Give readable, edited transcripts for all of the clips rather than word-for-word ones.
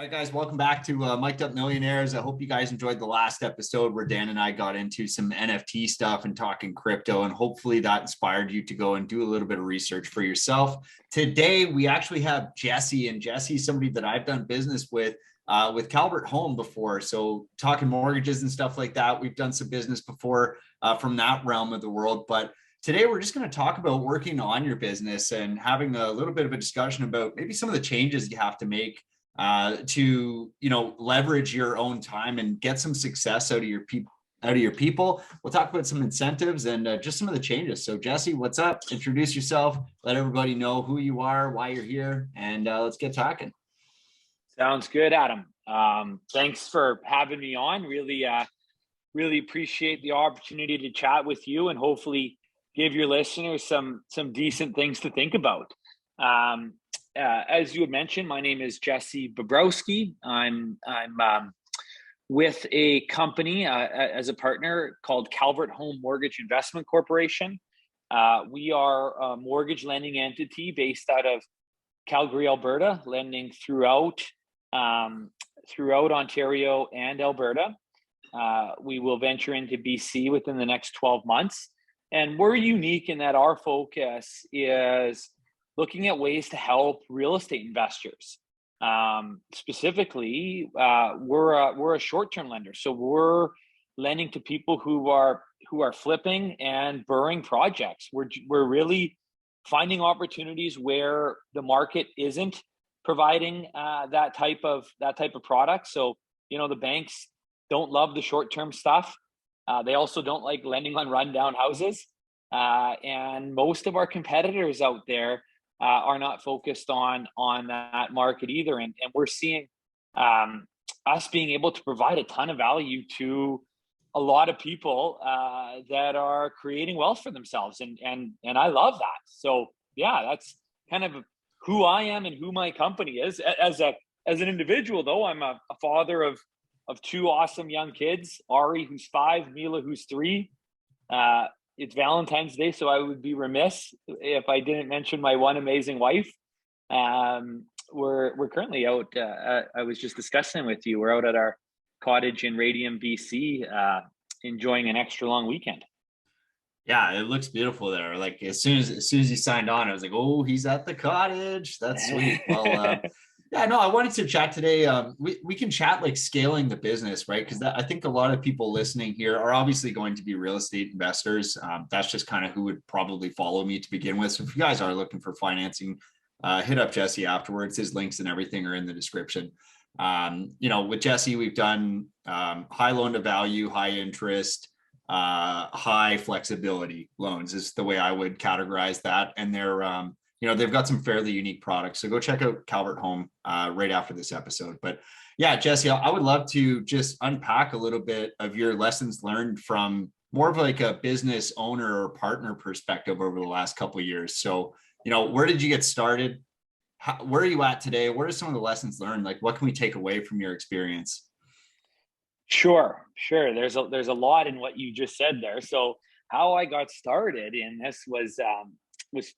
All right, guys, welcome back to Mic'd Up Millionaires. I hope you guys enjoyed the last episode where Dan and I got into some NFT stuff and talking crypto, and hopefully that inspired you to go and do a little bit of research for yourself. Today, we actually have Jesse, and Jesse's somebody that I've done business with Calvert Home before. So talking mortgages and stuff like that, we've done some business before from that realm of the world. But today, we're just going to talk about working on your business and having a little bit of a discussion about maybe some of the changes you have to make to leverage your own time and get some success out of your people. We'll talk about some incentives and just some of the changes. So Jesse, what's up? Introduce yourself, let everybody know who you are, why you're here, and let's get talking. Sounds good, Adam. Thanks for having me on. Really appreciate the opportunity to chat with you and hopefully give your listeners some decent things to think about. As you had mentioned, my name is Jesse Bobrowski. I'm with a company as a partner called Calvert Home Mortgage Investment Corporation. We are a mortgage lending entity based out of Calgary, Alberta, lending throughout Ontario and Alberta. We will venture into BC within the next 12 months. And we're unique in that our focus is looking at ways to help real estate investors. Specifically, we're a short-term lender, so we're lending to people who are flipping and burring projects. We're really finding opportunities where the market isn't providing that type of product. So the banks don't love the short-term stuff. They also don't like lending on rundown houses, and most of our competitors out there are not focused on that market either. And we're seeing us being able to provide a ton of value to a lot of people that are creating wealth for themselves. And I love that. So yeah, that's kind of who I am and who my company is. As an individual though, I'm a father of two awesome young kids, Ari, who's 5, Mila, who's 3. It's Valentine's Day, so I would be remiss if I didn't mention my one amazing wife. We're currently out. I was just discussing with you. We're out at our cottage in Radium, BC, enjoying an extra long weekend. Yeah, it looks beautiful there. Like as soon as you signed on, I was like, "Oh, he's at the cottage. That's sweet." Well, yeah, no, I wanted to chat today. We can chat like scaling the business, right? Because I think a lot of people listening here are obviously going to be real estate investors. That's just kind of who would probably follow me to begin with. So if you guys are looking for financing, hit up Jesse afterwards. His links and everything are in the description. With Jesse, we've done high loan to value, high interest, high flexibility loans is the way I would categorize that. And they're they've got some fairly unique products. So go check out Calvert Home right after this episode. But yeah, Jesse, I would love to just unpack a little bit of your lessons learned from more of like a business owner or partner perspective over the last couple of years. So, where did you get started? Where are you at today? What are some of the lessons learned? Like, what can we take away from your experience? Sure. There's a lot in what you just said there. So how I got started in this was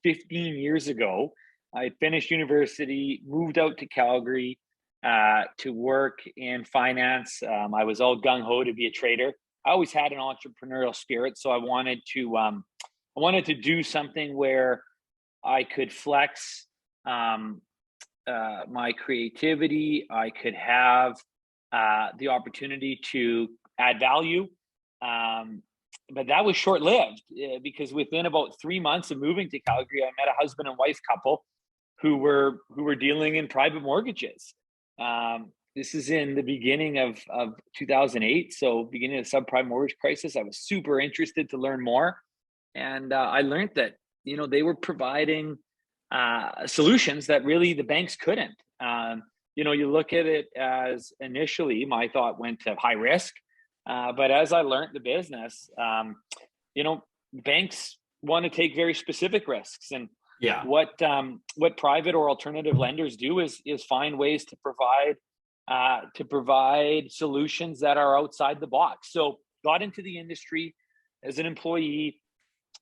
15 years ago. I finished university, moved out to Calgary to work in finance. I was all gung-ho to be a trader. I always had an entrepreneurial spirit, so I wanted to do something where I could flex my creativity. I could have the opportunity to add value. But that was short-lived because within about 3 months of moving to Calgary, I met a husband and wife couple who were dealing in private mortgages. This is in the beginning of 2008, so beginning of the subprime mortgage crisis. I was super interested to learn more, and I learned that they were providing solutions that really the banks couldn't. You look at it as initially my thought went to high risk. But as I learned the business, banks want to take very specific risks, and what private or alternative lenders do is find ways to provide solutions that are outside the box. So got into the industry as an employee,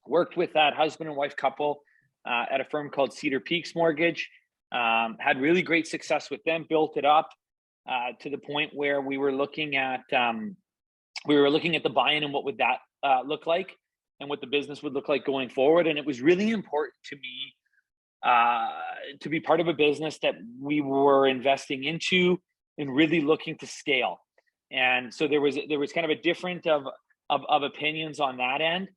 worked with that husband and wife couple at a firm called Cedar Peaks Mortgage, had really great success with them, built it up. to the point where we were looking at the buy-in and what would that look like, and what the business would look like going forward. And it was really important to me to be part of a business that we were investing into and really looking to scale. And so there was kind of a different of opinions on that end.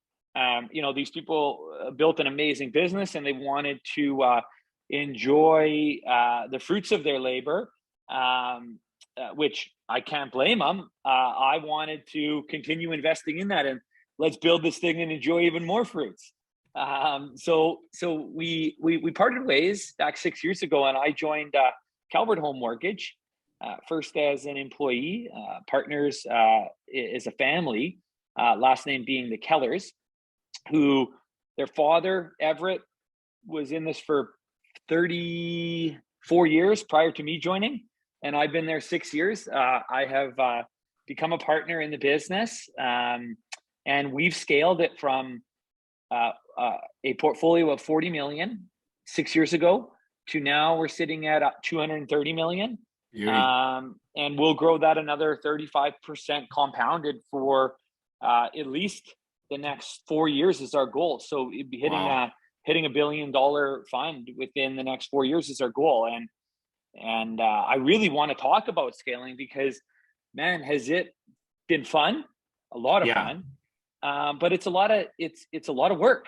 These people built an amazing business, and they wanted to enjoy the fruits of their labor, which I can't blame them. I wanted to continue investing in that, and let's build this thing and enjoy even more fruits. So we parted ways back 6 years ago, and I joined Calvert Home Mortgage, first as an employee, partners as a family, last name being the Kellers, who their father, Everett, was in this for 34 years prior to me joining. And I've been there 6 years. I have become a partner in the business, and we've scaled it from a portfolio of 40 million 6 years ago to now we're sitting at 230 million. And we'll grow that another 35% compounded for at least the next 4 years is our goal. So it'd be hitting $1 billion fund within the next 4 years is our goal. And I really want to talk about scaling because, man, has it been fun? A lot of fun. But it's a lot of work,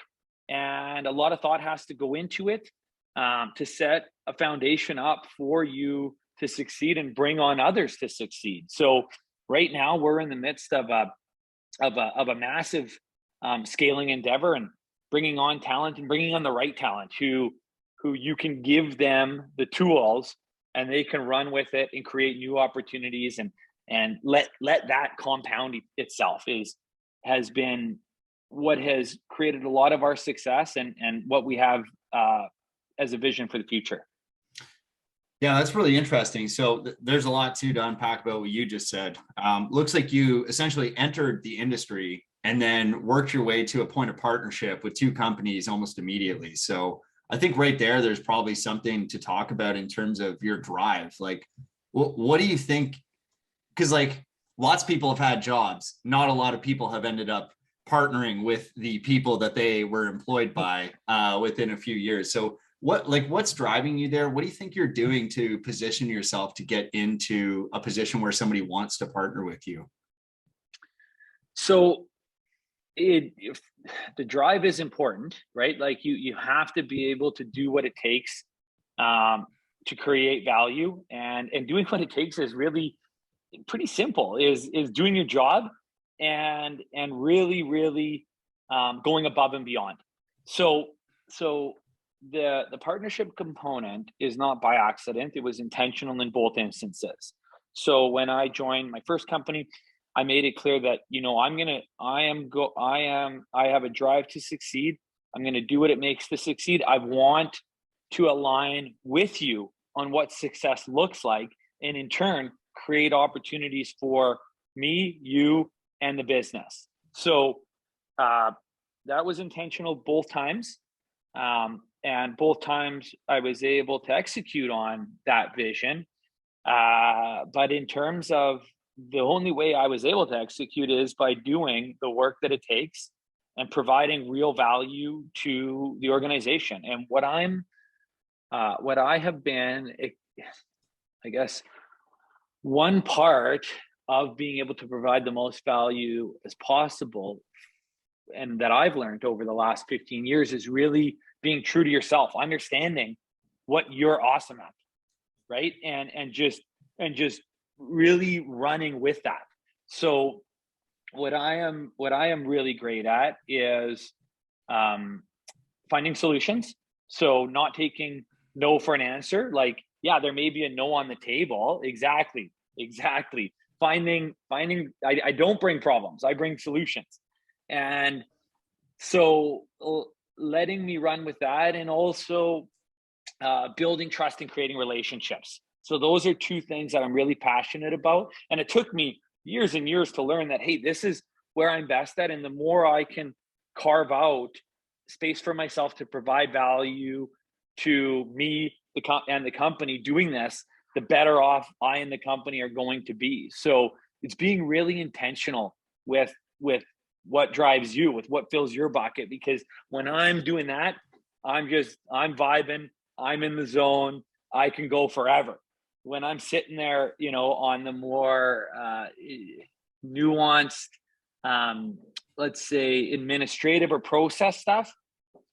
and a lot of thought has to go into it to set a foundation up for you to succeed and bring on others to succeed. So right now we're in the midst of a massive scaling endeavor, and bringing on talent and bringing on the right talent who you can give them the tools and they can run with it and create new opportunities and let that compound itself has been what has created a lot of our success and what we have as a vision for the future. Yeah, that's really interesting. So there's a lot to unpack about what you just said. Looks like you essentially entered the industry and then worked your way to a point of partnership with two companies almost immediately. So I think right there's probably something to talk about in terms of your drive. Like, what do you think? Because like lots of people have had jobs. Not a lot of people have ended up partnering with the people that they were employed by within a few years. So what's driving you there? What do you think you're doing to position yourself to get into a position where somebody wants to partner with you? So the drive is important, right? Like you have to be able to do what it takes to create value, and doing what it takes is really pretty simple, is doing your job and really going above and beyond. So the partnership component is not by accident. It was intentional in both instances. So when I joined my first company, I made it clear that, I have a drive to succeed. I'm going to do what it makes to succeed. I want to align with you on what success looks like, and in turn, create opportunities for me, you, and the business. So that was intentional both times. And both times I was able to execute on that vision. But in terms of the only way I was able to execute is by doing the work that it takes and providing real value to the organization. And what I have been, I guess, one part of being able to provide the most value as possible, and that I've learned over the last 15 years, is really being true to yourself, understanding what you're awesome at, right? And just really running with that. So what I am really great at is finding solutions. So not taking no for an answer. Like, yeah, there may be a no on the table. Exactly. Finding. I don't bring problems. I bring solutions. And so letting me run with that, and also building trust and creating relationships. So those are two things that I'm really passionate about. And it took me years and years to learn that, hey, this is where I'm best at. And the more I can carve out space for myself to provide value to me and the company doing this, the better off I and the company are going to be. So it's being really intentional with what drives you, with what fills your bucket. Because when I'm doing that, I'm vibing, I'm in the zone, I can go forever. When I'm sitting there, on the more nuanced, let's say administrative or process stuff,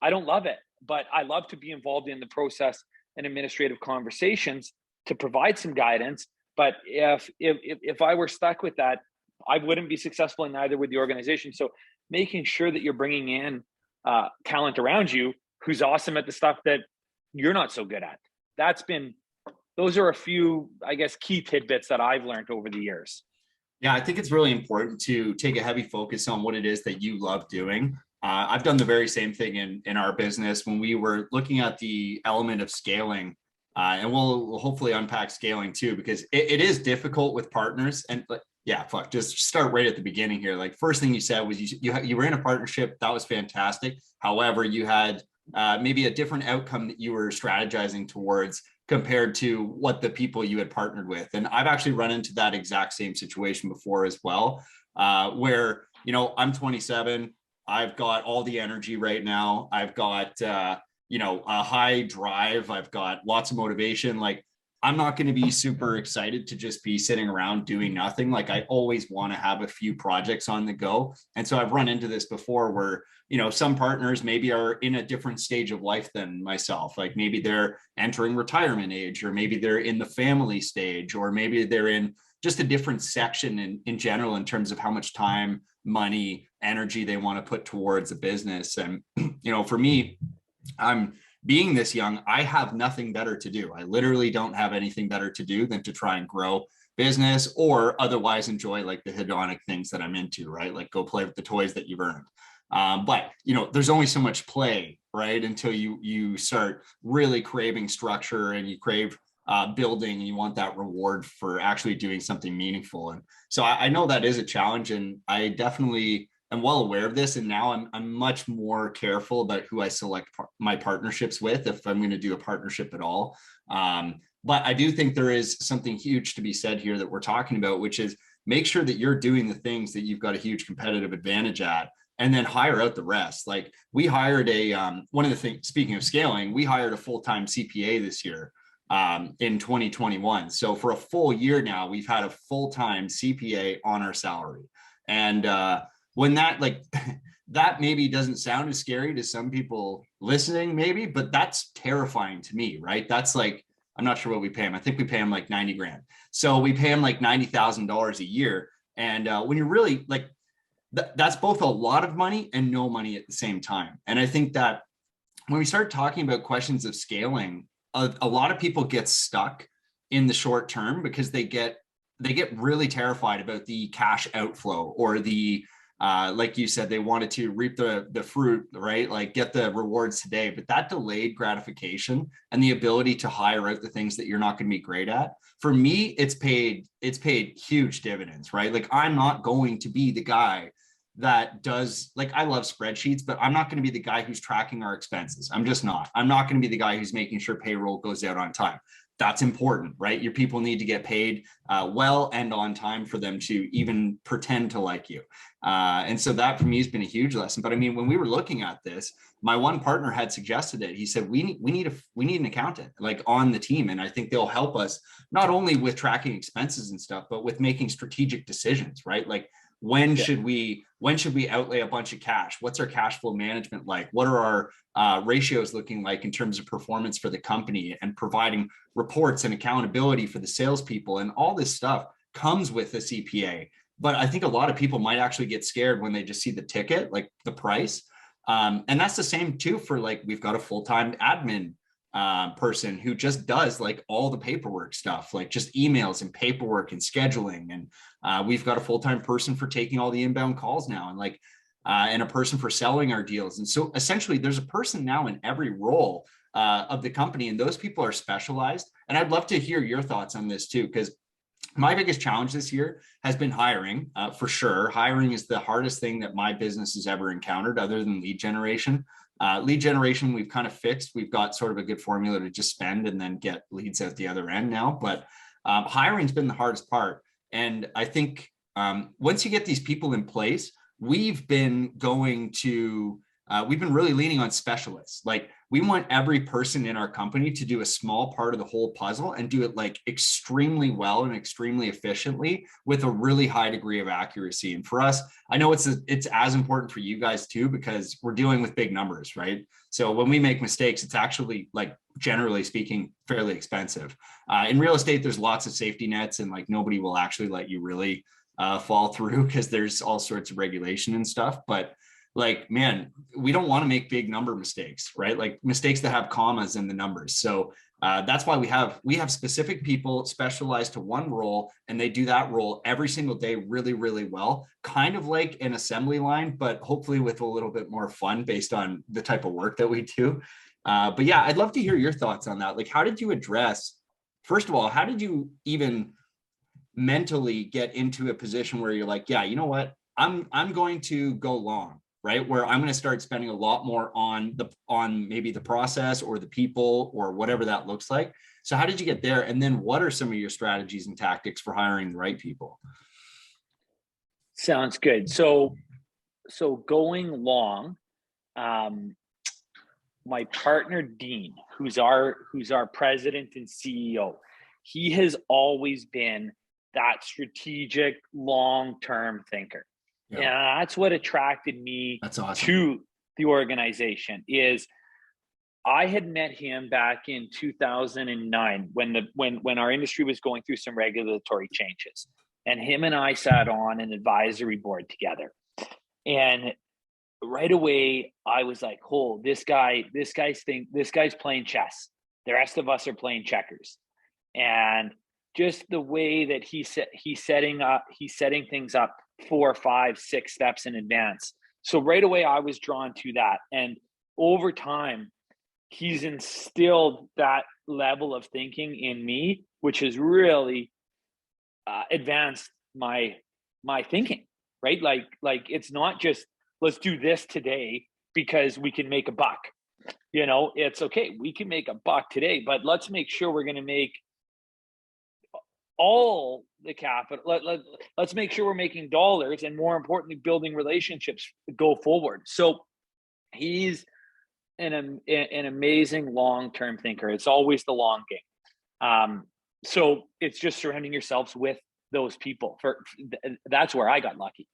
I don't love it, but I love to be involved in the process and administrative conversations to provide some guidance. But if I were stuck with that, I wouldn't be successful in either with the organization. So making sure that you're bringing in talent around you who's awesome at the stuff that you're not so good at. Those are a few, I guess, key tidbits that I've learned over the years. Yeah, I think it's really important to take a heavy focus on what it is that you love doing. I've done the very same thing in our business when we were looking at the element of scaling, and we'll hopefully unpack scaling too, because it is difficult with partners. And just start right at the beginning here. Like, first thing you said was you were in a partnership. That was fantastic. However, you had maybe a different outcome that you were strategizing towards compared to what the people you had partnered with. And I've actually run into that exact same situation before as well, where, I'm 27. I've got all the energy right now. I've got, a high drive. I've got lots of motivation. Like, I'm not going to be super excited to just be sitting around doing nothing. Like, I always want to have a few projects on the go. And so I've run into this before where, some partners maybe are in a different stage of life than myself. Like, maybe they're entering retirement age, or maybe they're in the family stage, or maybe they're in just a different section in general in terms of how much time, money, energy they want to put towards a business. And, for me, I'm being this young, I have nothing better to do. I literally don't have anything better to do than to try and grow business or otherwise enjoy like the hedonic things that I'm into, right? Like, go play with the toys that you've earned. But there's only so much play, right? Until you start really craving structure and you crave building, and you want that reward for actually doing something meaningful. And so I know that is a challenge, and I definitely am well aware of this. And now I'm much more careful about who I select my partnerships with, if I'm going to do a partnership at all. But I do think there is something huge to be said here that we're talking about, which is make sure that you're doing the things that you've got a huge competitive advantage at, and then hire out the rest. Like, we hired one of the things, speaking of scaling, we hired a full-time CPA this year in 2021. So for a full year now, we've had a full-time CPA on our salary. And when that that maybe doesn't sound as scary to some people listening, maybe, but that's terrifying to me, right? That's like, I'm not sure what we pay him. I think we pay him like 90 grand. So we pay him like $90,000 a year. And when you're really like, that's both a lot of money and no money at the same time. And I think that when we start talking about questions of scaling, a lot of people get stuck in the short term because they get really terrified about the cash outflow, or the like you said, they wanted to reap the fruit, right? Like, get the rewards today, but that delayed gratification and the ability to hire out the things that you're not going to be great at, for me, it's paid huge dividends, right? Like, I'm not going to be the guy that does, like, I love spreadsheets, but I'm not going to be the guy who's tracking our expenses. I'm just not. I'm not going to be the guy who's making sure payroll goes out on time. That's important, right? Your people need to get paid well and on time for them to even pretend to like you. And so that for me has been a huge lesson. But I mean, when we were looking at this, my one partner had suggested it. He said, we need an accountant like on the team. And I think they'll help us not only with tracking expenses and stuff, but with making strategic decisions, right? Like, when should we outlay a bunch of cash? What's our cash flow management like? What are our ratios looking like in terms of performance for the company, and providing reports and accountability for the salespeople? And all this stuff comes with a CPA. But I think a lot of people might actually get scared when they just see the ticket, like the price. And that's the same too for, like, we've got a full-time admin person who just does like all the paperwork stuff, like just emails and paperwork and scheduling. And we've got a full-time person for taking all the inbound calls now, and a person for selling our deals. And so essentially there's a person now in every role of the company, and those people are specialized. And I'd love to hear your thoughts on this too, because my biggest challenge this year has been hiring, for sure. Hiring is the hardest thing that my business has ever encountered, other than lead generation. Lead generation, we've kind of fixed. We've got sort of a good formula to just spend and then get leads out the other end now. But hiring's been the hardest part. And I think once you get these people in place, we've been really leaning on specialists. Like, we want every person in our company to do a small part of the whole puzzle and do it like extremely well and extremely efficiently with a really high degree of accuracy. And for us, I know it's as important for you guys too, because we're dealing with big numbers, right? So when we make mistakes, it's actually, like, generally speaking, fairly expensive. In real estate, there's lots of safety nets, and like nobody will actually let you really fall through because there's all sorts of regulation and stuff. But like, man, we don't want to make big number mistakes, right? Like mistakes that have commas in the numbers. So that's why we have specific people specialized to one role, and they do that role every single day really, really well, kind of like an assembly line, but hopefully with a little bit more fun based on the type of work that we do. But yeah, I'd love to hear your thoughts on that. Like, how did you address, first of all, how did you even mentally get into a position where you're like, yeah, you know what, I'm going to go long, right? Where I'm going to start spending a lot more on maybe the process or the people or whatever that looks like. So how did you get there? And then what are some of your strategies and tactics for hiring the right people? Sounds good. So going long, my partner Dean, who's our president and CEO, he has always been that strategic, long-term thinker. Yeah. And that's what attracted me to the organization. Is I had met him back in 2009 when our industry was going through some regulatory changes, and him and I sat on an advisory board together. And right away, I was like, "Oh, this guy's playing chess. The rest of us are playing checkers." And just the way that he's setting things up 4, 5, 6 steps in advance. So right away, I was drawn to that. And over time, he's instilled that level of thinking in me, which has really advanced my thinking, right? Like it's not just, let's do this today because we can make a buck. It's okay, we can make a buck today, but let's make sure we're going to make all the capital. Let's make sure we're making dollars, and more importantly, building relationships go forward. So he's an amazing long-term thinker. It's always the long game. So it's just surrounding yourselves with those people. That's where I got lucky.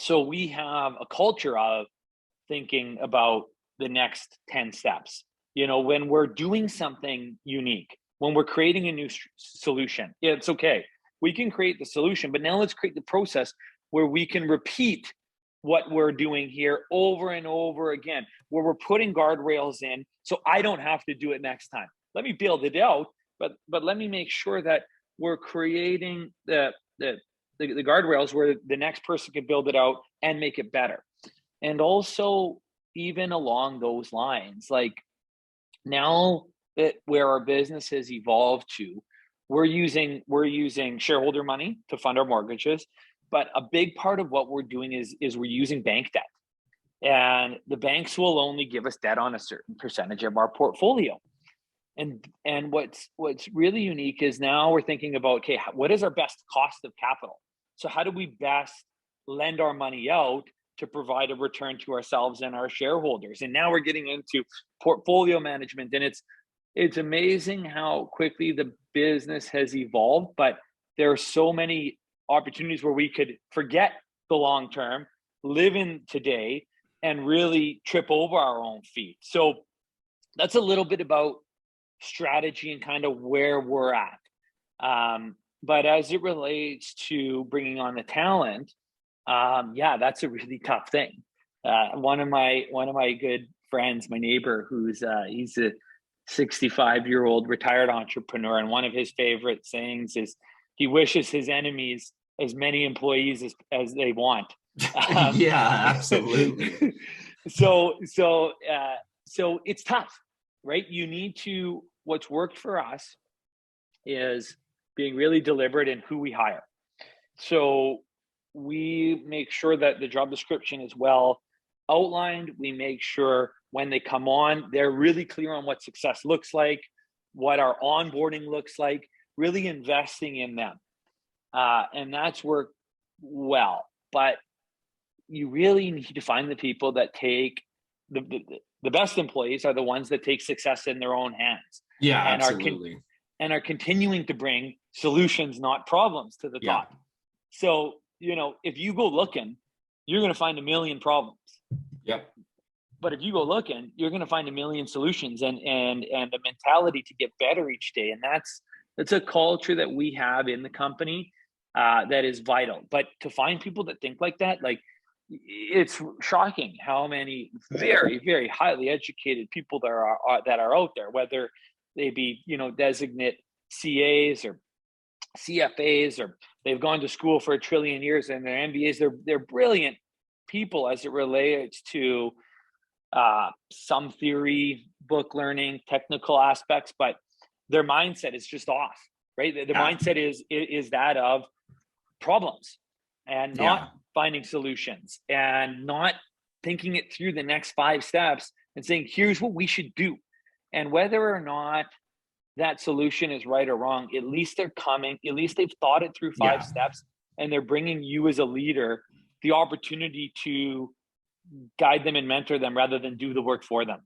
So we have a culture of thinking about the next 10 steps. When we're doing something unique, when we're creating a new solution, it's okay. We can create the solution, but now let's create the process where we can repeat what we're doing here over and over again, where we're putting guardrails in so I don't have to do it next time. Let me build it out, but let me make sure that we're creating the guardrails where the next person can build it out and make it better. And also, even along those lines, like now that where our business has evolved to, we're using shareholder money to fund our mortgages, but a big part of what we're doing is we're using bank debt, and the banks will only give us debt on a certain percentage of our portfolio. And what's really unique is now we're thinking about, okay, what is our best cost of capital? So how do we best lend our money out to provide a return to ourselves and our shareholders? And now we're getting into portfolio management, and it's amazing how quickly the business has evolved, but there are so many opportunities where we could forget the long term, live in today, and really trip over our own feet. So that's a little bit about strategy and kind of where we're at. But as it relates to bringing on the talent, that's a really tough thing. One of my good friends, my neighbor, he's a 65-year-old retired entrepreneur, and one of his favorite sayings is he wishes his enemies as many employees as they want. Yeah, absolutely. So it's tough, right? What's worked for us is being really deliberate in who we hire. So we make sure that the job description is well outlined. We make sure when they come on, they're really clear on what success looks like, what our onboarding looks like, really investing in them. And that's worked well. But you really need to find the people that take the best employees are the ones that take success in their own hands. Yeah, and absolutely. are continuing to bring solutions, not problems, to the top. So, if you go looking, you're going to find a million problems. Yep. But if you go looking, you're going to find a million solutions and a mentality to get better each day. And that's a culture that we have in the company that is vital. But to find people that think like that, like, it's shocking how many very, very highly educated people there are out there, whether they be, designate CAs or CFAs, or they've gone to school for 1 trillion years and their MBAs. They're brilliant people as it relates to some theory, book learning, technical aspects, but their mindset is just off, right? The mindset is that of problems and not finding solutions and not thinking it through the next 5 steps and saying, here's what we should do. And whether or not that solution is right or wrong, at least they've thought it through 5 steps, and they're bringing you as a leader the opportunity to guide them and mentor them rather than do the work for them.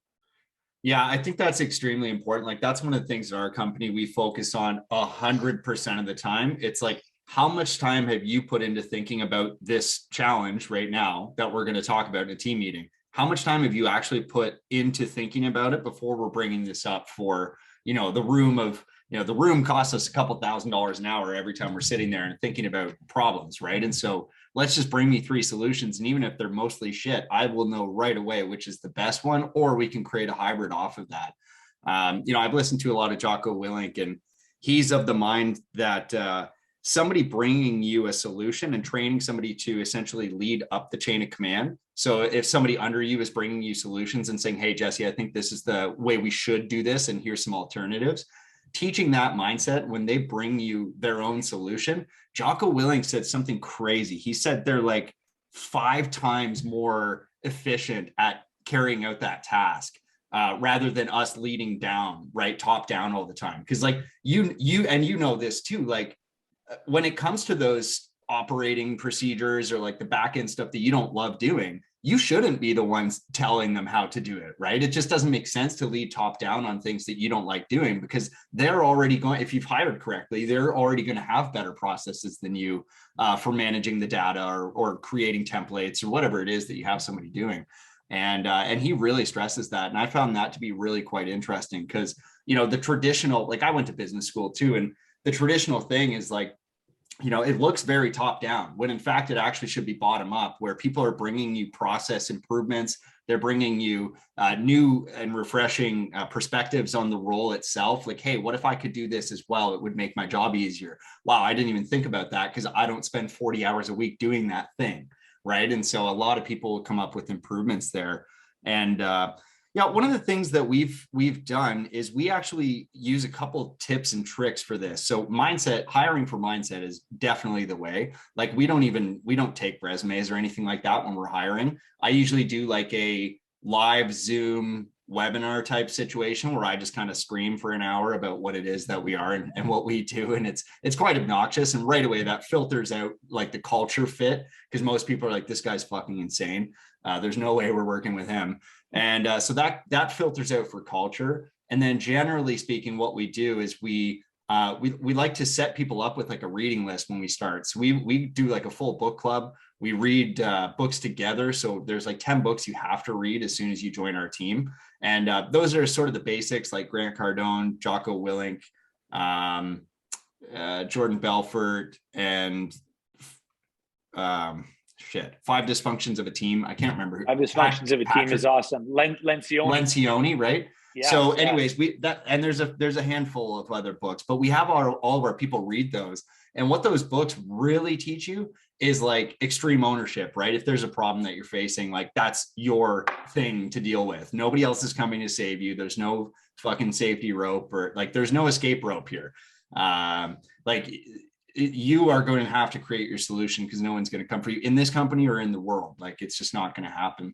Yeah, I think that's extremely important. Like, that's one of the things in our company we focus on 100% of the time. It's like, how much time have you put into thinking about this challenge right now that we're going to talk about in a team meeting? How much time have you actually put into thinking about it before we're bringing this up for, the room costs us a couple $1,000s an hour every time we're sitting there and thinking about problems, right? And so let's just bring me 3 solutions. And even if they're mostly shit, I will know right away which is the best one, or we can create a hybrid off of that. I've listened to a lot of Jocko Willink, and he's of the mind that somebody bringing you a solution and training somebody to essentially lead up the chain of command. So if somebody under you is bringing you solutions and saying, hey, Jesse, I think this is the way we should do this, and here's some alternatives, teaching that mindset when they bring you their own solution. Jocko Willink said something crazy. He said they're like 5 times more efficient at carrying out that task rather than us leading down, right? Top down all the time. Because like you this too, like when it comes to those operating procedures or like the back end stuff that you don't love doing, you shouldn't be the ones telling them how to do it, right? It just doesn't make sense to lead top down on things that you don't like doing, because they're already going, if you've hired correctly, they're already going to have better processes than you for managing the data or creating templates or whatever it is that you have somebody doing. And he really stresses that. And I found that to be really quite interesting because, the traditional, like I went to business school too, and the traditional thing is like, it looks very top down when in fact it actually should be bottom up, where people are bringing you process improvements. They're bringing you new and refreshing perspectives on the role itself. Like, hey, what if I could do this as well? It would make my job easier. Wow, I didn't even think about that because I don't spend 40 hours a week doing that thing, right? And so a lot of people will come up with improvements there. And one of the things that we've done is we actually use a couple tips and tricks for this. So hiring for mindset is definitely the way. Like we don't take resumes or anything like that when we're hiring. I usually do like a live Zoom webinar type situation where I just kind of scream for an hour about what it is that we are and what we do. And it's quite obnoxious. And right away that filters out like the culture fit, because most people are like, this guy's fucking insane. There's no way we're working with him. And so that filters out for culture. And then generally speaking, what we do is we like to set people up with like a reading list when we start. So we do like a full book club. We read books together. So there's like 10 books you have to read as soon as you join our team. And those are sort of the basics, like Grant Cardone, Jocko Willink, Jordan Belfort, and 5 Dysfunctions of a Team. I can't remember. 5 Dysfunctions of a Team is awesome. Lencioni, right? Yeah, so anyways, there's a handful of other books, but we have all of our people read those. And what those books really teach you is like extreme ownership, right? If there's a problem that you're facing, like that's your thing to deal with. Nobody else is coming to save you. There's no fucking safety rope, or like there's no escape rope here. You are going to have to create your solution because no one's going to come for you in this company or in the world. Like it's just not going to happen.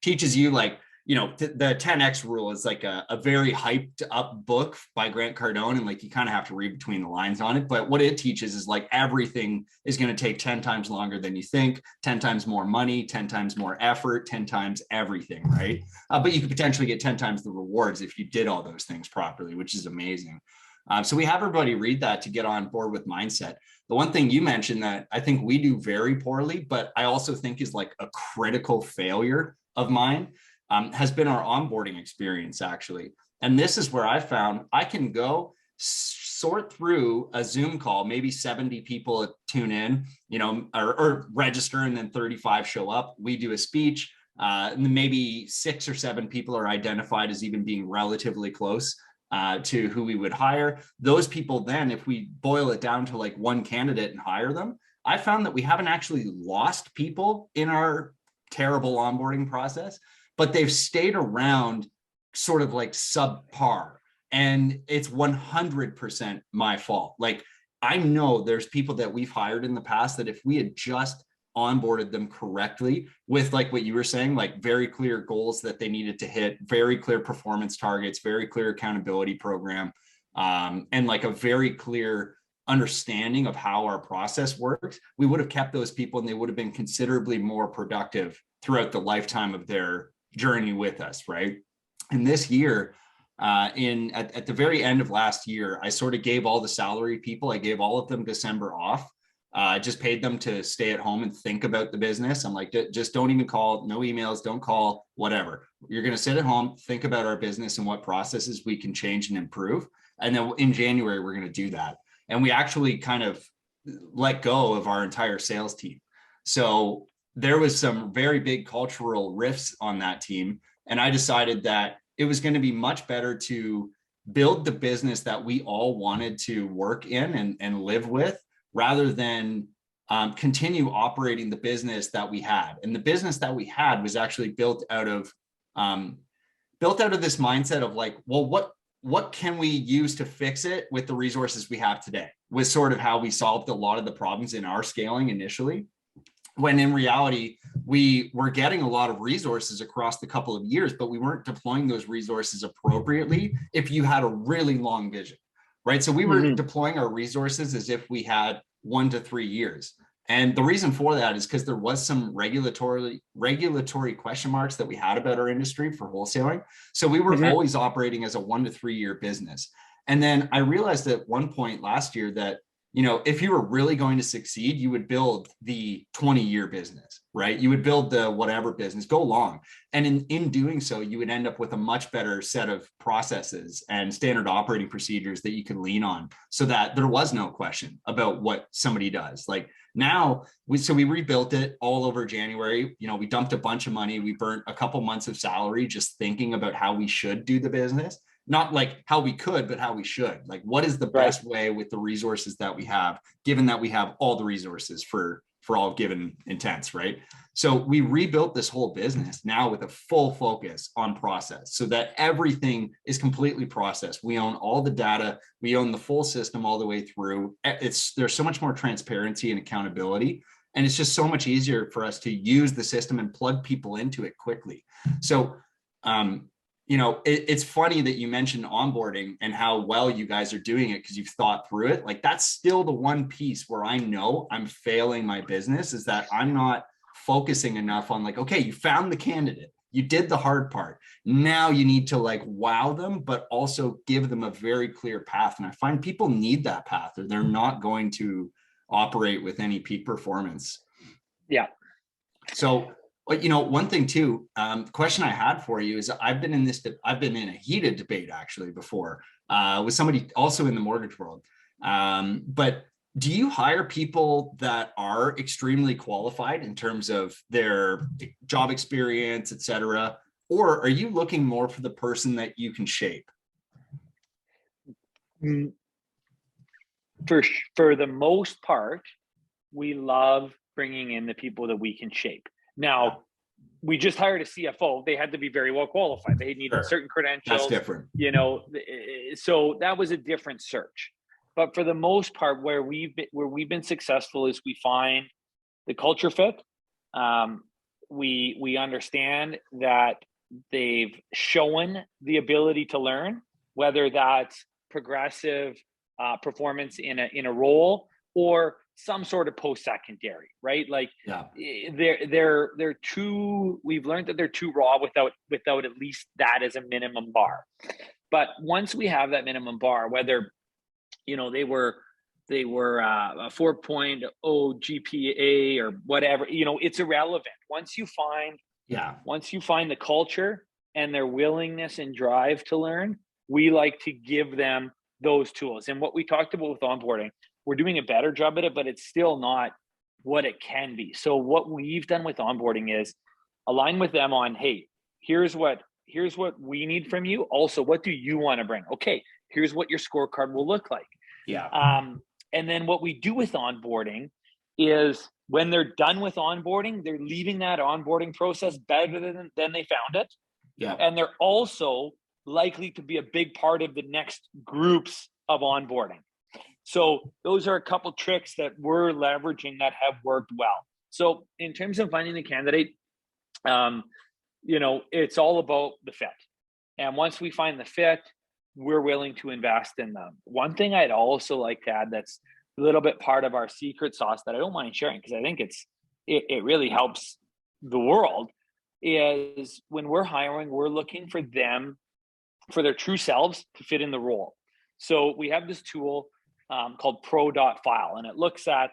Teaches you like, the 10X rule is like a very hyped up book by Grant Cardone. And like, you kind of have to read between the lines on it. But what it teaches is like everything is going to take 10 times longer than you think, 10 times more money, 10 times more effort, 10 times everything. Right. But you could potentially get 10 times the rewards if you did all those things properly, which is amazing. So we have everybody read that to get on board with mindset. The one thing you mentioned that I think we do very poorly, but I also think is like a critical failure of mine, has been our onboarding experience, actually. And this is where I found I can go sort through a Zoom call, maybe 70 people tune in, or register, and then 35 show up. We do a speech, and then maybe 6 or 7 people are identified as even being relatively close to who we would hire. Those people, then, if we boil it down to like one candidate and hire them, I found that we haven't actually lost people in our terrible onboarding process, but they've stayed around sort of like subpar. And it's 100% my fault. Like, I know there's people that we've hired in the past that if we had just onboarded them correctly with, like what you were saying, like very clear goals that they needed to hit, very clear performance targets, very clear accountability program, and like a very clear understanding of how our process works, we would have kept those people and they would have been considerably more productive throughout the lifetime of their journey with us, right? And this year, at the very end of last year, I sort of gave all the salary people, I gave all of them December off. I just paid them to stay at home and think about the business. I'm like, just don't even call, no emails, don't call, whatever. You're going to sit at home, think about our business and what processes we can change and improve. And then in January, we're going to do that. And we actually kind of let go of our entire sales team. So there was some very big cultural rifts on that team. And I decided that it was going to be much better to build the business that we all wanted to work in and live with, rather than continue operating the business that we had. And the business that we had was actually built out of this mindset of like, well, what can we use to fix it with the resources we have today? Was sort of how we solved a lot of the problems in our scaling initially. When in reality, we were getting a lot of resources across the couple of years, but we weren't deploying those resources appropriately if you had a really long vision. Right. So we were deploying our resources as if we had 1 to 3 years. And the reason for that is because there was some regulatory question marks that we had about our industry for wholesaling. So we were always operating as a 1 to 3 year business. And then I realized at one point last year that, if you were really going to succeed, you would build the 20-year business, right? You would build the whatever business, go long. And in doing so, you would end up with a much better set of processes and standard operating procedures that you could lean on, so that there was no question about what somebody does. Like now, we rebuilt it all over January. We dumped a bunch of money. We burnt a couple months of salary just thinking about how we should do the business. Not like how we could, but how we should. Like, what is the best way with the resources that we have, given that we have all the resources for all given intents, right? So we rebuilt this whole business now with a full focus on process, so that everything is completely processed. We own all the data. We own the full system all the way through. There's so much more transparency and accountability. And it's just so much easier for us to use the system and plug people into it quickly. So, it's funny that you mentioned onboarding and how well you guys are doing it because you've thought through it. Like, that's still the one piece where I know I'm failing my business, is that I'm not focusing enough on like, okay, you found the candidate, you did the hard part. Now you need to like wow them, but also give them a very clear path. And I find people need that path, or they're not going to operate with any peak performance. Yeah. So, but one thing too, question I had for you is I've been in a heated debate actually before with somebody also in the mortgage world. But do you hire people that are extremely qualified in terms of their job experience, et cetera? Or are you looking more for the person that you can shape? For the most part, we love bringing in the people that we can shape. Now, we just hired a CFO. They had to be very well qualified. They needed certain credentials. That's different. So that was a different search. But for the most part, where we've been successful is we find the culture fit. we understand that they've shown the ability to learn, whether that's progressive performance in a role or some sort of post-secondary, right? Like Yeah. they're too, we've learned that they're too raw without at least that as a minimum bar. But once we have that minimum bar, whether, you know, they were a 4.0 GPA or whatever, you know, it's irrelevant. Once you find the culture and their willingness and drive to learn, we like to give them those tools. And what we talked about with onboarding, we're doing a better job at it, but it's still not what it can be. So what we've done with onboarding is align with them on, hey, here's what we need from you. Also, what do you want to bring? Okay, here's what your scorecard will look like. Yeah. And then what we do with onboarding is when they're done with onboarding, they're leaving that onboarding process better than they found it. Yeah. And they're also likely to be a big part of the next groups of onboarding. So those are a couple tricks that we're leveraging that have worked well. So in terms of finding the candidate, you know, it's all about the fit. And once we find the fit, we're willing to invest in them. One thing I'd also like to add that's a little bit part of our secret sauce that I don't mind sharing, because I think it really helps the world, is when we're hiring, we're looking for them, for their true selves to fit in the role. So we have this tool called pro.file, and it looks at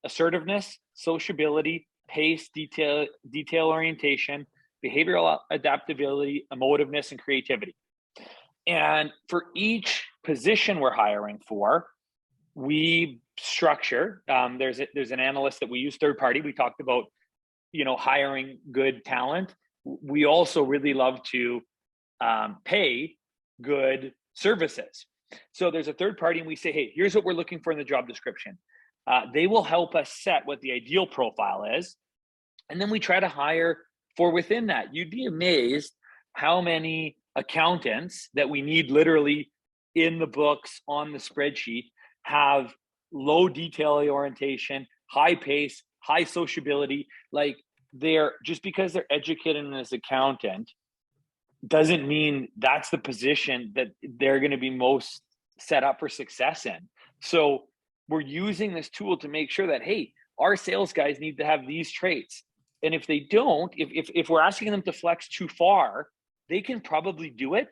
assertiveness, sociability, pace, detail orientation, behavioral adaptability, emotiveness, and creativity. And for each position we're hiring for, we structure, there's an analyst that we use, third party. We talked about, you know, hiring good talent. We also really love to pay good services. So there's a third party and we say, hey, here's what we're looking for in the job description. They will help us set what the ideal profile is. And then we try to hire for within that. You'd be amazed how many accountants that we need literally in the books on the spreadsheet have low detail orientation, high pace, high sociability. Like, they're just because they're educated as accountant doesn't mean that's the position that they're going to be most set up for success in. So we're using this tool to make sure that, hey, our sales guys need to have these traits. And if they don't, if we're asking them to flex too far, they can probably do it,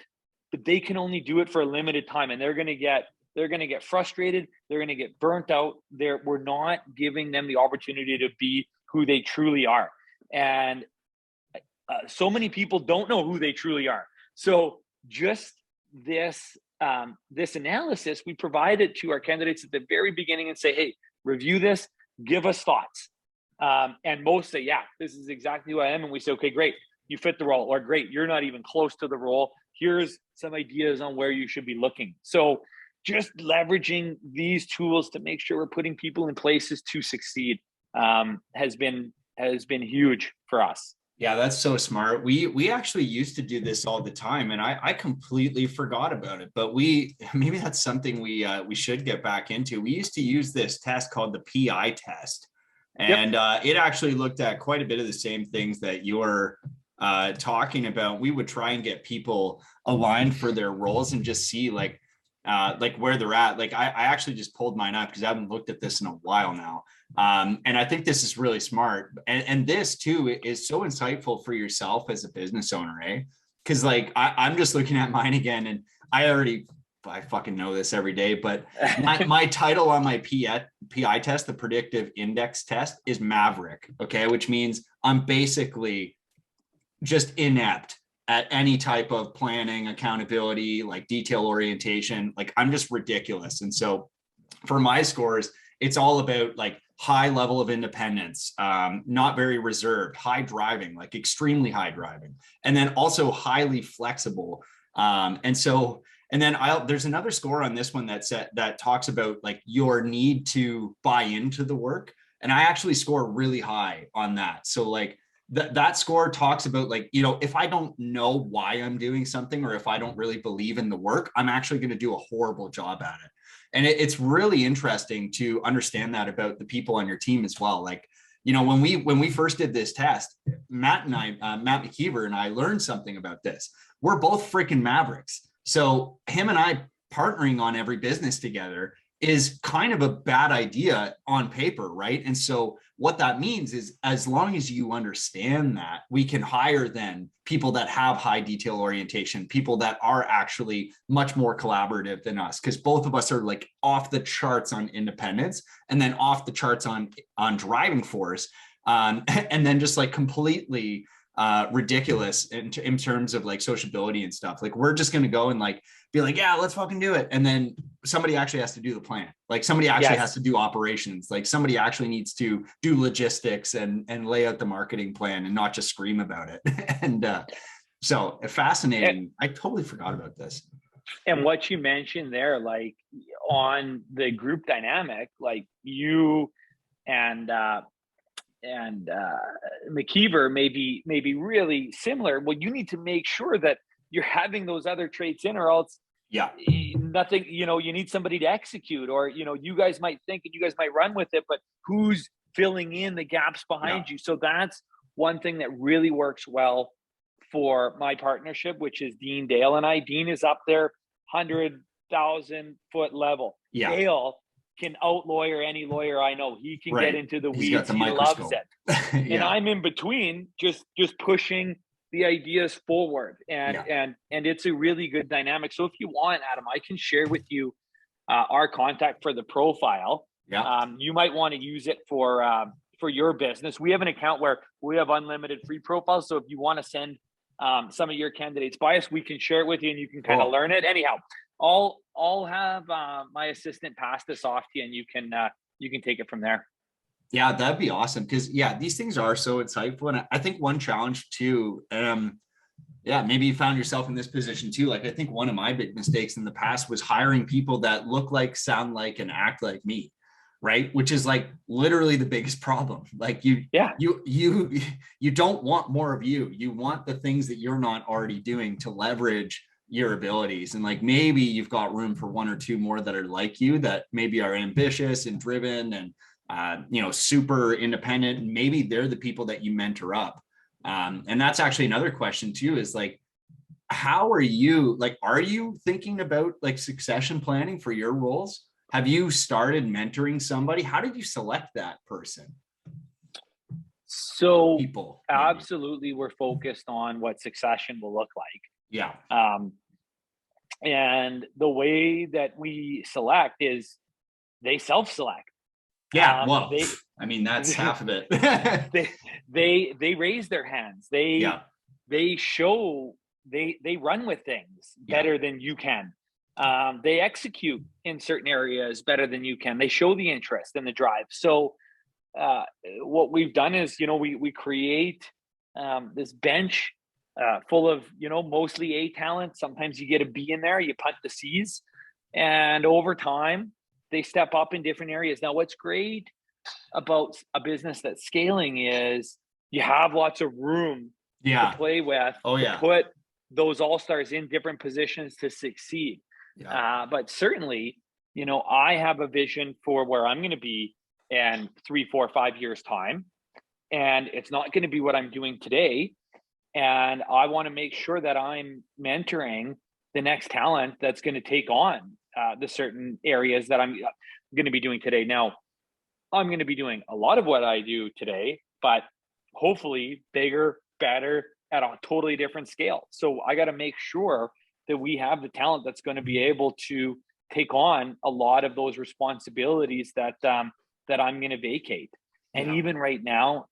but they can only do it for a limited time. And they're going to get frustrated. They're going to get burnt out. We're not giving them the opportunity to be who they truly are. And so many people don't know who they truly are. So just this analysis, we provide it to our candidates at the very beginning and say, hey, review this, give us thoughts. And most say, yeah, this is exactly who I am. And we say, okay, great, you fit the role, or great, you're not even close to the role. Here's some ideas on where you should be looking. So just leveraging these tools to make sure we're putting people in places to succeed has been huge for us. Yeah, that's so smart. We actually used to do this all the time, and I completely forgot about it. But maybe that's something we should get back into. We used to use this test called the PI test, and it actually looked at quite a bit of the same things that you're talking about. We would try and get people aligned for their roles and just see like where they're at. Like I actually just pulled mine up because I haven't looked at this in a while now. And I think this is really smart. And this too is so insightful for yourself as a business owner, eh? Because like I'm just looking at mine again, and I fucking know this every day, but my title on my PI test, the predictive index test, is Maverick. Okay. Which means I'm basically just inept at any type of planning, accountability, like detail orientation. Like I'm just ridiculous. And so for my scores, it's all about like high level of independence, not very reserved, high driving, like extremely high driving, and then also highly flexible. And then there's another score on this one that talks about like your need to buy into the work. And I actually score really high on that. So like that score talks about like, you know, if I don't know why I'm doing something, or if I don't really believe in the work, I'm actually going to do a horrible job at it. And it's really interesting to understand that about the people on your team as well. Like, you know, when we first did this test, Matt McKeever and I learned something about this. We're both freaking mavericks. So him and I partnering on every business together is kind of a bad idea on paper, right? And so what that means is, as long as you understand that, we can hire then people that have high detail orientation, people that are actually much more collaborative than us, because both of us are like off the charts on independence, and then off the charts on driving force, and then just like completely ridiculous in terms of like sociability and stuff. Like, we're just going to go and like be like, yeah, let's fucking do it. And then somebody actually has to do the plan. Like, somebody actually has to do operations. Like, somebody actually needs to do logistics and lay out the marketing plan, and not just scream about it. And so fascinating. I totally forgot about this. And what you mentioned there, like on the group dynamic, like you and McKeever may be really similar. Well, you need to make sure that you're having those other traits in, or else nothing, you know, you need somebody to execute, or, you know, you guys might think and you guys might run with it, but who's filling in the gaps behind you? So that's one thing that really works well for my partnership, which is Dean, Dale, and I. Dean is up there 100,000 foot level. Dale can out lawyer any lawyer I know. He can get into the weeds. He loves it. And I'm in between, just pushing the ideas forward, and it's a really good dynamic. So if you want, Adam, I can share with you our contact for the profile. You might want to use it for your business. We have an account where we have unlimited free profiles. So if you want to send some of your candidates by us, we can share it with you, and you can kind of learn it. Anyhow, I'll have my assistant pass this off to you, and you can take it from there. Yeah, that'd be awesome. Because these things are so insightful. And I think one challenge too, maybe you found yourself in this position too. Like, I think one of my big mistakes in the past was hiring people that look like, sound like, and act like me, right? Which is like literally the biggest problem. Like, you don't want more of you. You want the things that you're not already doing to leverage your abilities. And like, maybe you've got room for one or two more that are like you, that maybe are ambitious and driven and super independent, and maybe they're the people that you mentor up. And that's actually another question too, is like, how are you thinking about like succession planning for your roles? Have you started mentoring somebody? How did you select that person? So people, absolutely, we're focused on what succession will look like. And the way that we select is they self-select. That's half of it. they raise their hands. They show they run with things better than you can. They execute in certain areas better than you can. They show the interest and the drive. So what we've done is, we create this bench full of, mostly A talent. Sometimes you get a B in there, you punt the C's, and over time, they step up in different areas. Now, what's great about a business that's scaling is you have lots of room to play with, to put those all-stars in different positions to succeed. But certainly, I have a vision for where I'm going to be in 3, 4, 5 years time. And it's not going to be what I'm doing today. And I want to make sure that I'm mentoring the next talent that's going to take on the certain areas that I'm going to be doing today. Now, I'm going to be doing a lot of what I do today, but hopefully bigger, better, at a totally different scale. So I got to make sure that we have the talent that's going to be able to take on a lot of those responsibilities that I'm going to vacate. And even right now,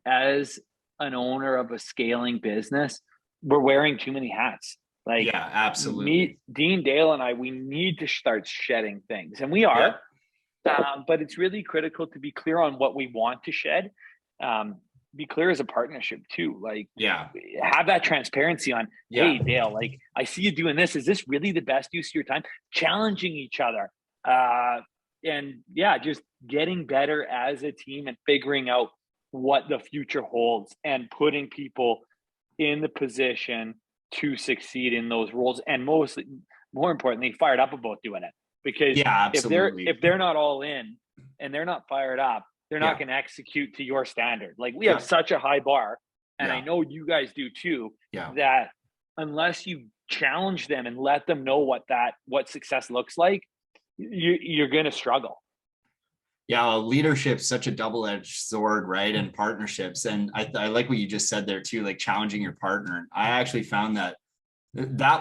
as an owner of a scaling business, we're wearing too many hats. Absolutely. Dean, Dale, and I, we need to start shedding things, and we are. But it's really critical to be clear on what we want to shed. Be clear as a partnership too. Have that transparency on, hey, Dale, I see you doing this. Is this really the best use of your time? Challenging each other. Just getting better as a team and figuring out what the future holds and putting people in the position to succeed in those roles, and more importantly, fired up about doing it. Because if they're not all in and they're not fired up, they're not going to execute to your standard. Like we have such a high bar, and I know you guys do too, that unless you challenge them and let them know what success looks like, you're going to struggle. Yeah, leadership's such a double-edged sword, right? And partnerships. And I like what you just said there too, like challenging your partner. I actually found that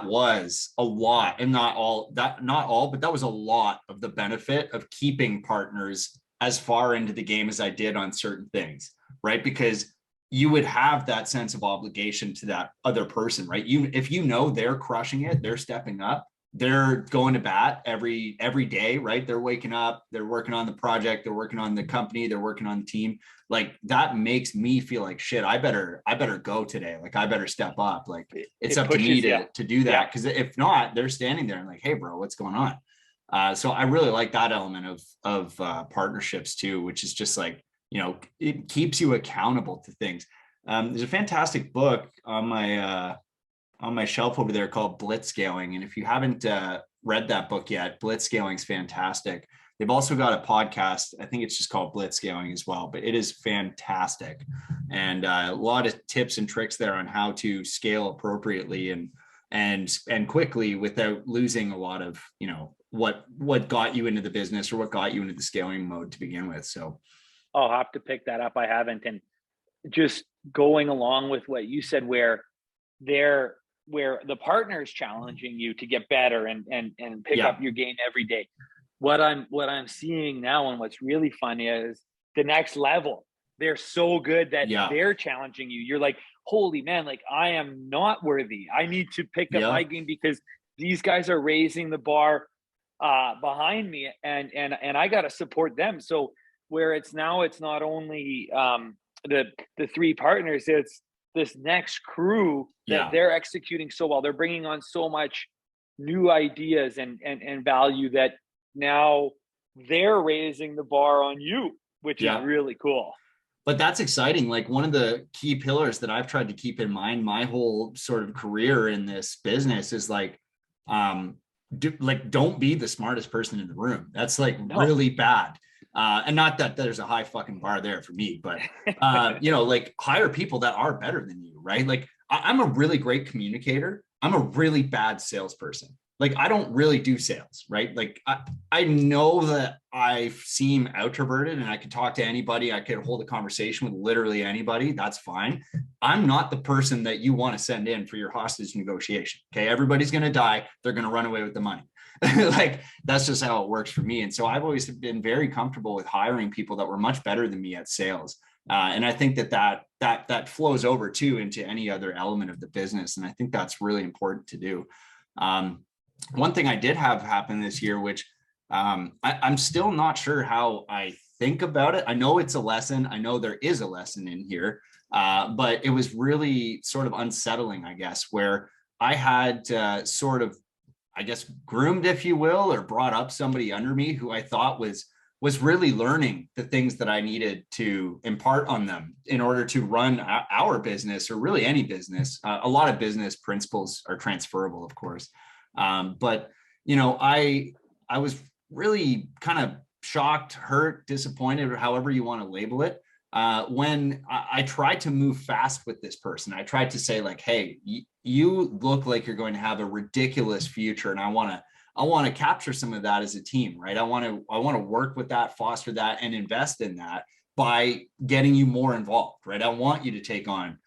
was a lot, and not all, but that was a lot of the benefit of keeping partners as far into the game as I did on certain things, right? Because you would have that sense of obligation to that other person, right? If you know they're crushing it, they're stepping up, they're going to bat every day, right? They're waking up, they're working on the project, they're working on the company, they're working on the team. Like that makes me feel like shit. I better go today. Like I better step up. Like it's up to me to do that. Cause if not, they're standing there and like, hey bro, what's going on? So I really like that element of partnerships too, which is just like, you know, it keeps you accountable to things. There's a fantastic book on my shelf over there called Blitzscaling. And if you haven't read that book yet, Blitzscaling is fantastic. They've also got a podcast. I think it's just called Blitzscaling as well, but it is fantastic. And a lot of tips and tricks there on how to scale appropriately and quickly without losing a lot of, you know, what got you into the business or what got you into the scaling mode to begin with. So I'll have to pick that up. I haven't. And just going along with what you said, where the partner is challenging you to get better and pick up your game every day. What I'm seeing now, and what's really fun, is the next level. They're so good that they're challenging you. You're like, holy man, like I am not worthy. I need to pick up my game because these guys are raising the bar behind me, and I got to support them. So where it's not only the three partners, it's this next crew that they're executing so well. They're bringing on so much new ideas and value that now they're raising the bar on you, which is really cool. But that's exciting. Like one of the key pillars that I've tried to keep in mind my whole sort of career in this business is like, don't be the smartest person in the room. That's like really bad. And not that there's a high fucking bar there for me, but, you know, like hire people that are better than you, right? Like I'm a really great communicator. I'm a really bad salesperson. Like I don't really do sales, right? Like I know that I seem outroverted and I can talk to anybody. I can hold a conversation with literally anybody. That's fine. I'm not the person that you want to send in for your hostage negotiation. Okay. Everybody's going to die. They're going to run away with the money. Like that's just how it works for me. And so I've always been very comfortable with hiring people that were much better than me at sales. And I think that flows over too into any other element of the business. And I think that's really important to do. One thing I did have happen this year, which I'm still not sure how I think about it. I know it's a lesson. I know there is a lesson in here, but it was really sort of unsettling, I guess, where I had sort of, I guess, groomed, if you will, or brought up somebody under me who I thought was really learning the things that I needed to impart on them in order to run our business, or really any business. A lot of business principles are transferable, of course. But, you know, I was really kind of shocked, hurt, disappointed, or however you want to label it. When I tried to move fast with this person. I tried to say like, hey, you look like you're going to have a ridiculous future. And I want to capture some of that as a team, right? I want to work with that, foster that, and invest in that by getting you more involved, right? I want you to take on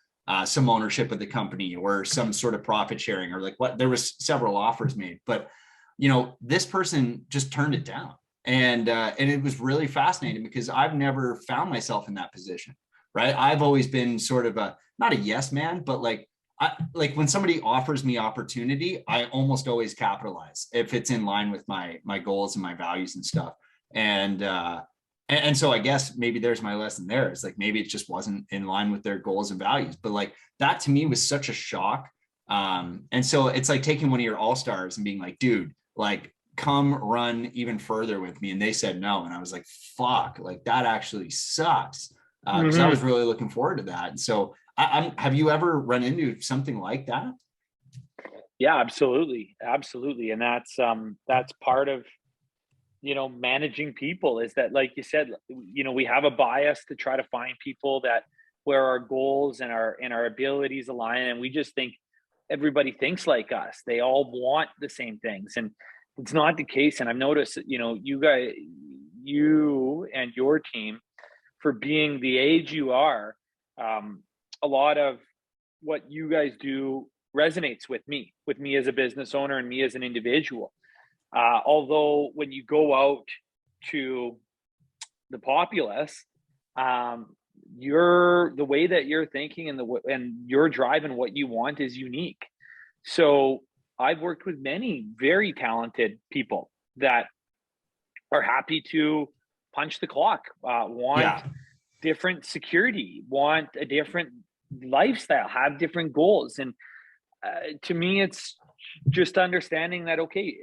some ownership of the company or some sort of profit sharing, or like what, there was several offers made, but you know, this person just turned it down. And it was really fascinating because I've never found myself in that position, right? I've always been sort of not a yes man, but like when somebody offers me opportunity, I almost always capitalize if it's in line with my goals and my values and stuff. And so I guess maybe there's my lesson there. It's like, maybe it just wasn't in line with their goals and values, but like that to me was such a shock. And so it's like taking one of your all-stars and being like, dude, like come run even further with me. And they said no. And I was like, fuck, like that actually sucks. Because I was really looking forward to that. And so have you ever run into something like that? Yeah, absolutely. Absolutely. And that's part of managing people is that, like you said, we have a bias to try to find people that where our goals and our abilities align, and we just think everybody thinks like us. They all want the same things, and it's not the case. And I've noticed that, you and your team, for being the age you are, a lot of what you guys do resonates with me as a business owner and me as an individual. Although when you go out to the populace, the way that you're thinking and your drive and what you want is unique. So I've worked with many very talented people that are happy to punch the clock, want different security, want a different lifestyle, have different goals. And to me, it's just understanding that, okay,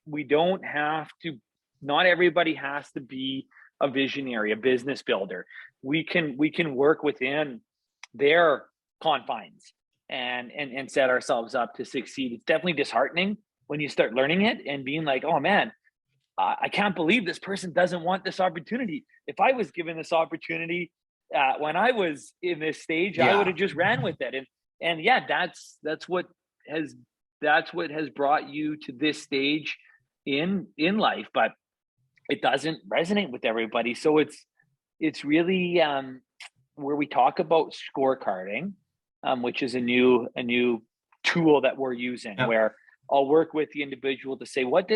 not everybody has to be a visionary, a business builder. We can work within their confines and set ourselves up to succeed. It's definitely disheartening when you start learning it and being like, oh man, I can't believe this person doesn't want this opportunity. If I was given this opportunity when I was in this stage, I would have just ran with it. And yeah, that's what has brought you to this stage in life, but it doesn't resonate with everybody. So it's really where we talk about scorecarding, which is a new tool that we're using, where I'll work with the individual to say, what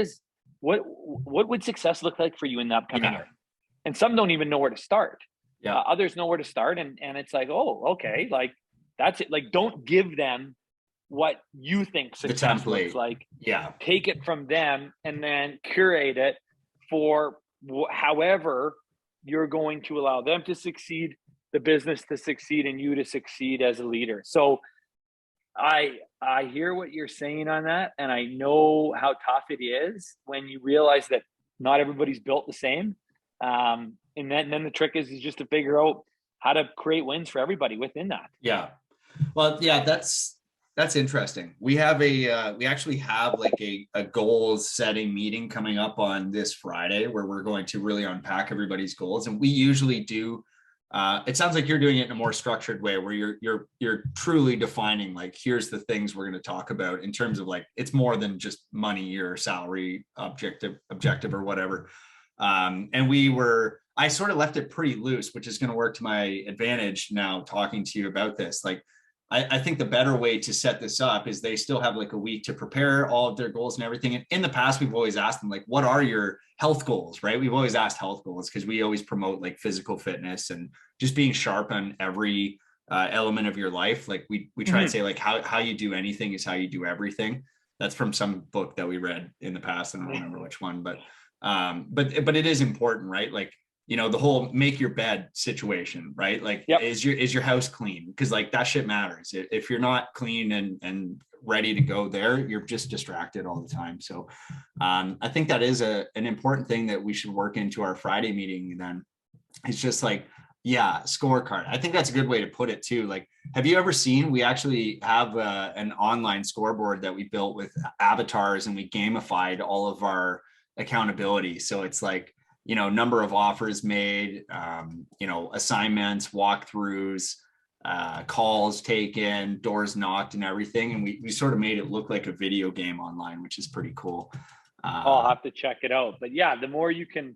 would success look like for you in the upcoming year? And some don't even know where to start. Others know where to start, and it's like, oh, okay, like that's it. Like, don't give them what you think success looks like. Take it from them and then curate it for however you're going to allow them to succeed, the business to succeed, and you to succeed as a leader. So I hear what you're saying on that, and I know how tough it is when you realize that not everybody's built the same. And then the trick is just to figure out how to create wins for everybody within that. Well, that's interesting. We actually have like a goals setting meeting coming up on this Friday where we're going to really unpack everybody's goals. And we usually do, it sounds like you're doing it in a more structured way where you're truly defining, like, here's the things we're going to talk about in terms of, like, it's more than just money or salary objective or whatever. And I sort of left it pretty loose, which is going to work to my advantage now talking to you about this. Like, I think the better way to set this up is they still have like a week to prepare all of their goals and everything. And in the past, we've always asked them, like, what are your health goals, right? We've always asked health goals because we always promote like physical fitness and just being sharp on every element of your life. Like we try to say, like, how you do anything is how you do everything. That's from some book that we read in the past. I don't remember which one, but it is important, right? Like, the whole make your bed situation, right? Like, is your house clean? Because like that shit matters. If you're not clean and ready to go there, you're just distracted all the time. So I think that is an important thing that we should work into our Friday meeting. Then it's just like, scorecard. I think that's a good way to put it too. Like, have you ever seen, we actually have an online scoreboard that we built with avatars, and we gamified all of our accountability. So it's like, number of offers made, assignments, walkthroughs, calls taken, doors knocked, and everything. And we sort of made it look like a video game online, which is pretty cool. I'll have to check it out. But yeah, the more you can,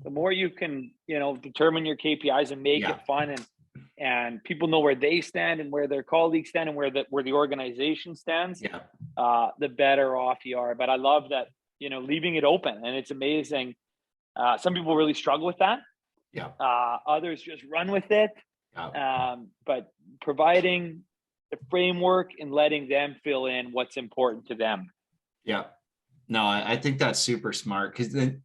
determine your KPIs and make it fun, and people know where they stand and where their colleagues stand and where the organization stands, the better off you are. But I love that, leaving it open, and it's amazing. Some people really struggle with that. Others just run with it. But providing the framework and letting them fill in what's important to them. No, I think that's super smart, because then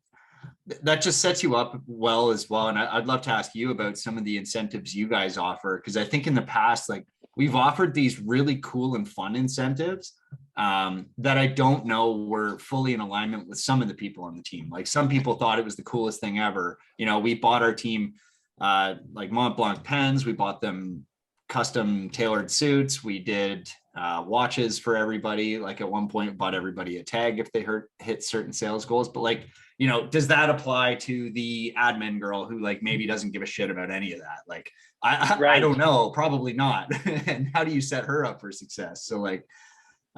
that just sets you up well as well. And I'd love to ask you about some of the incentives you guys offer, because I think in the past, like, we've offered these really cool and fun incentives that I don't know were fully in alignment with some of the people on the team. Like, some people thought it was the coolest thing ever. We bought our team like Mont Blanc pens. We bought them custom tailored suits. We did watches for everybody. Like at one point bought everybody a tag if they hit certain sales goals. But like, you know, does that apply to the admin girl who like maybe doesn't give a shit about any of that? Like, I don't know, probably not. And how do you set her up for success? So like,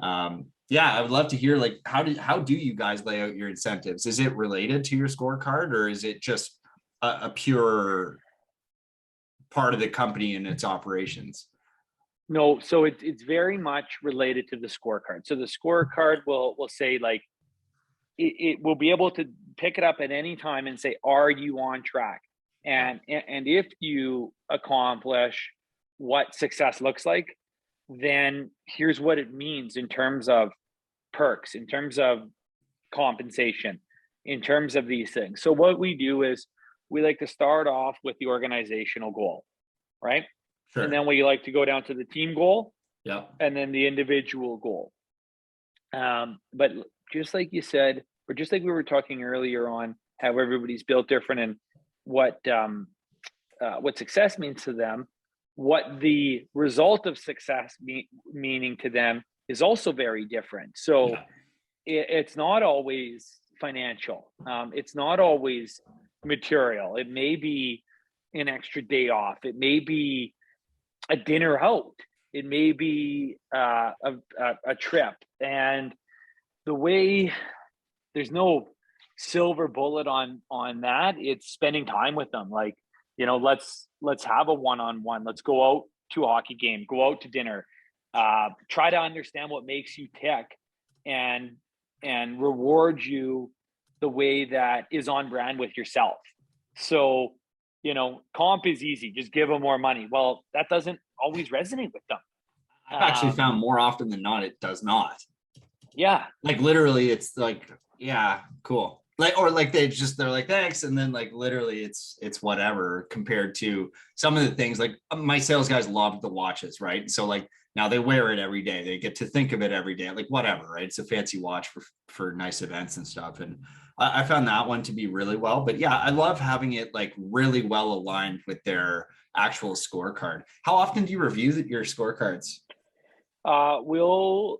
yeah, I would love to hear like, how do you guys lay out your incentives? Is it related to your scorecard, or is it just a pure part of the company and its operations? No, so it's very much related to the scorecard. So the scorecard will say like, it will be able to pick it up at any time and say, are you on track? And if you accomplish what success looks like, then here's what it means in terms of perks, in terms of compensation, in terms of these things. So what we do is we like to start off with the organizational goal, right? Sure. And then we like to go down to the team goal, yeah, and then the individual goal. But just like you said, or just like we were talking earlier on how everybody's built different and what success means to them, what the result of success meaning to them is also very different. So it's not always financial. It's not always material. It may be an extra day off. It may be a dinner out. It may be a trip. And the way, there's no silver bullet on that. It's spending time with them. Like, you know, let's have a one-on-one. Let's go out to a hockey game, go out to dinner, try to understand what makes you tick, and reward you the way that is on brand with yourself. So, you know, comp is easy. Just give them more money. Well, that doesn't always resonate with them. I've actually found more often than not, it does not. Yeah. Like literally it's like, yeah, cool. Like, or like they're like, thanks. And then like, literally it's whatever compared to some of the things like my sales guys love the watches. Right. So like now they wear it every day. They get to think of it every day. Like whatever, right. It's a fancy watch for nice events and stuff. And I found that one to be really well, but yeah, I love having it like really well aligned with their actual scorecard. How often do you review your scorecards? We'll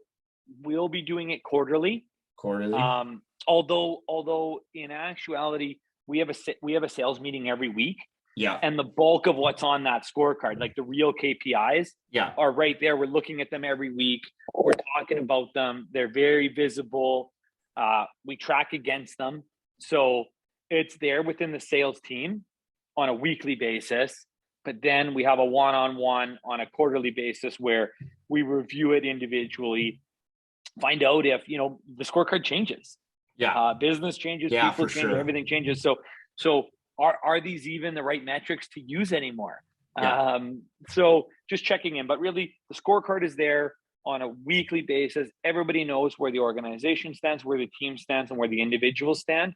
be doing it quarterly. Although in actuality, we have a sales meeting every week. Yeah. And the bulk of what's on that scorecard, like the real KPIs, are right there. We're looking at them every week. We're talking about them. They're very visible. We track against them. So it's there within the sales team on a weekly basis. But then we have a one-on-one on a quarterly basis where we review it individually, find out if, you know, the scorecard changes. Business changes, people change, everything changes. So are these even the right metrics to use anymore? So just checking in, but really the scorecard is there on a weekly basis. Everybody knows where the organization stands, where the team stands, and where the individuals stand.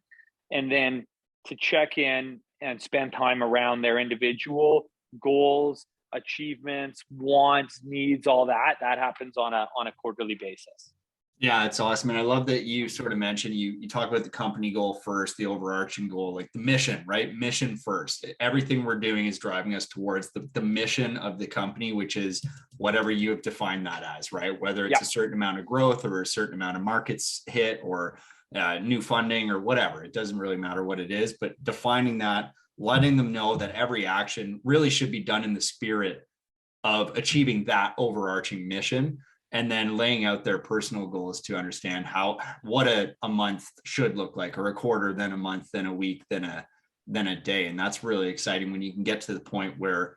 And then to check in and spend time around their individual goals, achievements, wants, needs, all that happens on a quarterly basis. Yeah, it's awesome. And I love that you sort of mentioned, you talk about the company goal first, the overarching goal, like the mission, right? Mission first. Everything we're doing is driving us towards the mission of the company, which is whatever you have defined that as, right? Whether it's a certain amount of growth or a certain amount of markets hit or new funding or whatever, it doesn't really matter what it is, but defining that, letting them know that every action really should be done in the spirit of achieving that overarching mission. And then laying out their personal goals to understand what a month should look like, or a quarter, then a month, then a week, then a day. And that's really exciting when you can get to the point where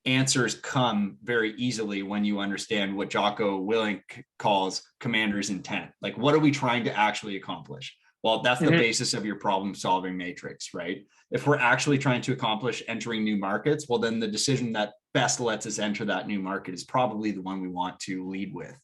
answers come very easily when you understand what Jocko Willink calls commander's intent. Like, what are we trying to actually accomplish? Well, that's the basis of your problem solving matrix, right? If we're actually trying to accomplish entering new markets, well, then the decision that best lets us enter that new market is probably the one we want to lead with.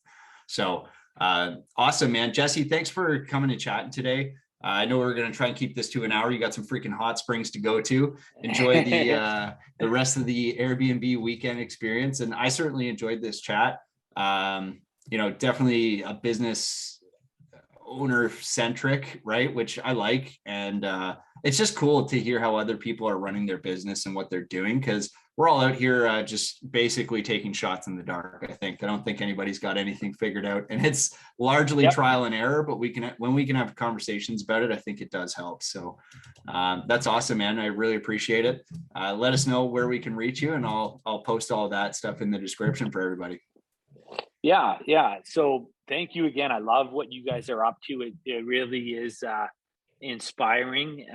So awesome, man. Jesse, thanks for coming and chatting today. I know we're going to try and keep this to an hour. You got some freaking hot springs to go to. Enjoy the rest of the Airbnb weekend experience. And I certainly enjoyed this chat. You know, definitely a business owner centric, right? Which I like. And it's just cool to hear how other people are running their business and what they're doing. Because we're all out here just basically taking shots in the dark. I don't think anybody's got anything figured out, and it's largely trial and error, but when we can have conversations about it, I think it does help. So that's awesome, man. I really appreciate it. Let us know where we can reach you, and I'll post all that stuff in the description for everybody. Yeah. So thank you again. I love what you guys are up to. It really is inspiring.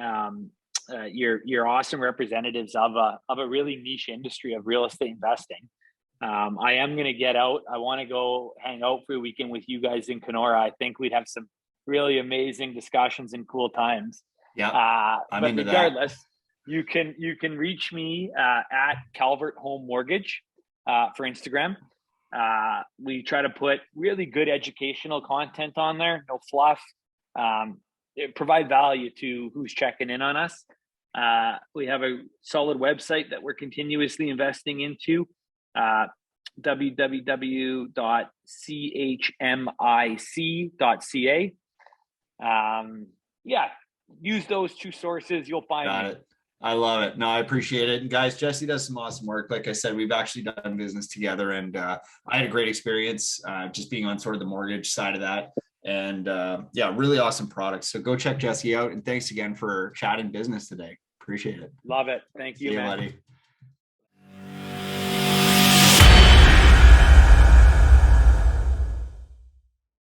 You're awesome representatives of a really niche industry of real estate investing. I am going to get out. I want to go hang out for a weekend with you guys in Kenora. I think we'd have some really amazing discussions and cool times. Yeah, but regardless, you can reach me at Calvert Home Mortgage for Instagram. We try to put really good educational content on there, no fluff. Provide value to who's checking in on us. We have a solid website that we're continuously investing into, www.chmic.ca. Use those two sources. You'll find Got it. I love it. No, I appreciate it. And guys, Jesse does some awesome work. Like I said, we've actually done business together, and I had a great experience just being on sort of the mortgage side of that. And really awesome products. So go check Jesse out. And thanks again for chatting business today. Appreciate it. Love it. Thank you, man. Buddy.